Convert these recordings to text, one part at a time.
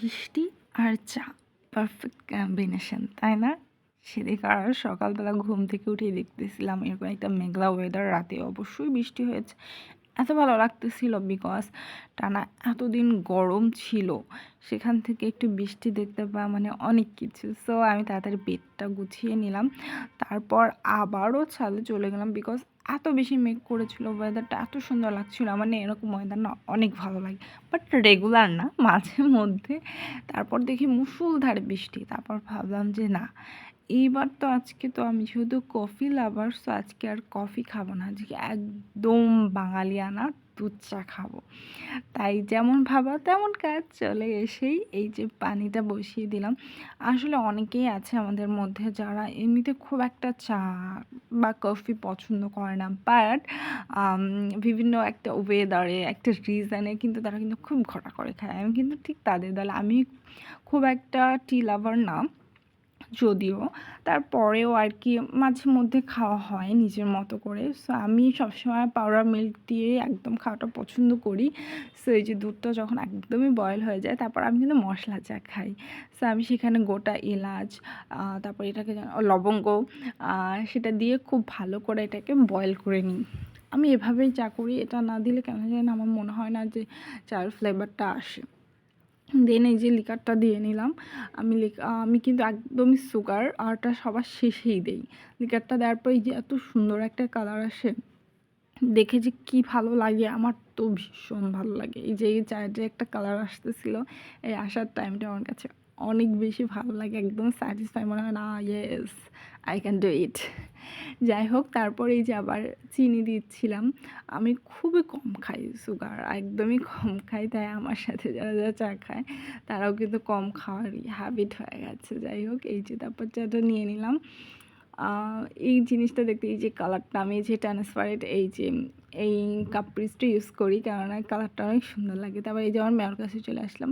বৃষ্টি আর চা perfect combination, তাই না? সেদিকে আর সকালবেলা ঘুম থেকে উঠেই দেখতেছিলাম এরকম একটা মেঘলা ওয়েদার, রাতে অবশ্যই বৃষ্টি হয়েছে। এত ভালো লাগতেছিল বিকজ টানা এতদিন গরম ছিল, সেখান থেকে একটু বৃষ্টি দেখতে পাওয়া মানে অনেক কিছু। সো আমি তাড়াতাড়ি বেডটা গুছিয়ে নিলাম, তারপর আবারও ছাদে চলে গেলাম বিকজ এত বেশি মেঘ করেছিল, ওয়েদারটা এত সুন্দর লাগছিল। মানে এরকম ওয়েদার না অনেক ভালো লাগে, বাট রেগুলার না, মাঝে মধ্যে। তারপর দেখি মুষলধারে বৃষ্টি, তারপর ভাবলাম যে না, এইবার তো আজকে তো আমি শুধু কফি লাভার, সো আজকে আর কফি খাবো না, আজকে একদম বাঙালিয়ানা দুধ চা খাবো। তাই যেমন ভাবা তেমন কাজ, চলে এসেই এই যে পানিটা বসিয়ে দিলাম। আসলে অনেকেই আছে আমাদের মধ্যে যারা এমনিতে খুব একটা চা বা কফি পছন্দ করে না, বাট বিভিন্ন একটা ওয়েদারে একটা রিজনে কিন্তু তারা কিন্তু খুব ঘটা করে খায়। আমি কিন্তু ঠিক তাদের দলে। আমি খুব একটা টি লাভার না যদিও, তারপরেও আর কি মাঝে মধ্যে খাওয়া হয় নিজের মতো করে। সো আমি সবসময় পাউডার মিল্ক দিয়ে একদম খাওয়াটা পছন্দ করি। সো এই যে দুধটা যখন একদমই বয়েল হয়ে যায়, তারপর আমি কিন্তু মশলা চা খাই। সো আমি সেখানে গোটা এলাচ, তারপর এটাকে লবঙ্গ, সেটা দিয়ে খুব ভালো করে এটাকে বয়েল করে নিই। আমি এভাবেই চা করি, এটা না দিলে কেন জানি না আমার মনে হয় না যে চায়ের ফ্লেভারটা আসে। দেন এই যে লিকারটা দিয়ে নিলাম। আমি কিন্তু একদমই সুগার আরটা সবার শেষেই দেই। লিকারটা দেওয়ার পর এই যে এত সুন্দর একটা কালার আসে, দেখে যে কি ভালো লাগে, আমার তো ভীষণ ভালো লাগে। এই যে এই চায়ের যে একটা কালার আসতেছিল, এই আসার টাইমটা আমার কাছে অনেক বেশি ভালো লাগে, একদম স্যাটিসফাই মনে হয় না, yes I can do it. যাই হোক, তারপরে এই যে আবার চিনি দিচ্ছিলাম। আমি খুবই কম খাই সুগার, একদমই কম খাই, তাই আমার সাথে যারা যারা চা খায় তারাও কিন্তু কম খাওয়ারই হ্যাবিট হয়ে গেছে। যাই হোক, এই যে তারপর চাটা নিয়ে নিলাম। এই জিনিসটা দেখতে, এই যে কালারটা, আমি যে ট্রান্সপারেন্ট এই কাপড়িসটা ইউজ করি, কেননা কালারটা অনেক সুন্দর লাগে। তারপর এই যে আমার মেয়ের কাছে চলে আসলাম,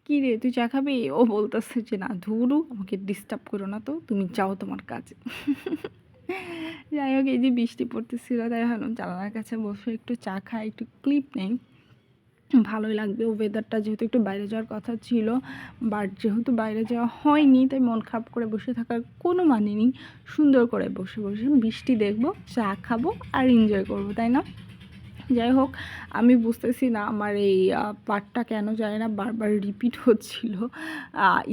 কী রে তুই চা খাবি? ও বলতেছে যে না ধুরু, আমাকে ডিস্টার্ব করো না তো, তুমি যাও তোমার কাজে। যাই হোক, এই যে বৃষ্টি পড়তেছিল, তাই ভাবলাম জানালার কাছে বসে একটু চা খাই, একটু ক্লিপ নেই, ভালোই লাগবে। ওয়েদারটা যেহেতু একটু বাইরে যাওয়ার কথা ছিল, বাট যেহেতু বাইরে যাওয়া হয়নি, তাই মন খারাপ করে বসে থাকার কোনো মানে নেই। সুন্দর করে বসে বসে বৃষ্টি দেখবো, চা খাবো আর এনজয় করবো, তাই না? যাই হোক, আমি বুঝতেছি না আমার এই পার্টটা কেন যায় না, বারবার রিপিট হচ্ছিল।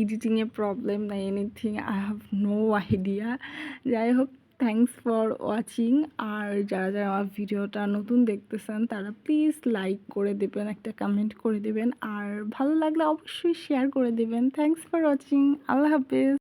এডিটিংয়ে প্রবলেম না anything, I have no idea. যাই হোক, থ্যাংকস ফর ওয়াচিং। আর যারা যারা আমার ভিডিওটা নতুন দেখতেছেন তারা প্লিজ লাইক করে দেবেন, একটা কমেন্ট করে দেবেন, আর ভালো লাগলে অবশ্যই শেয়ার করে দেবেন। থ্যাংকস ফর ওয়াচিং, আল্লাহ হাফেজ।